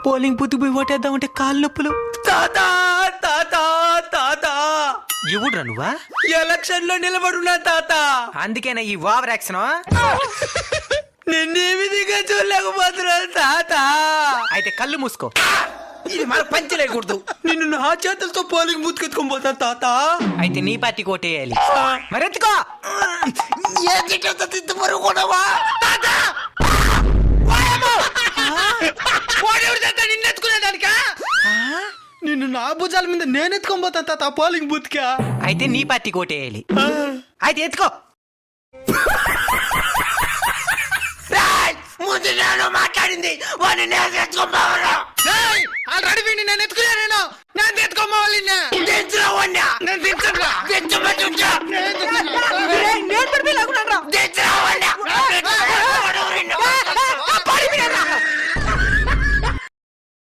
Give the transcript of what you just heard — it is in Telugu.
పోలింగ్ బూత్ పోయి ఓటేద్దామంటే కాళ్ళు నొప్పులు. తాత తాత తాత ఎవడురా నువ్వా? ఎలక్షన్ లో నిలబడున్నా తాత. అందుకేనా ఈ ఓవర్ యాక్షన్? నిన్నే విధిగా చూడలేకపోతున్నా తాత. అయితే కళ్ళు మూసుకో. ఇది మన పంచలేకూడదు. నిన్ను నా చేతులతో పోలింగ్ బూత్ ఎత్తుకొని పోతాను తాత. అయితే నీ పార్టీకి ఓటేయాలి. మరెత్తుకో. నిన్ను నా భుజాల మీద నేను ఎత్తుకొని పోతాను తాత పోలింగ్ బూత్ కా. అయితే నీ పార్టీకి ఓటేయాలి. అయితే ఎత్తుకో. ముందు నేను మాట్లాడింది వాడిని నేను ఎత్తుకొని పోవాలా?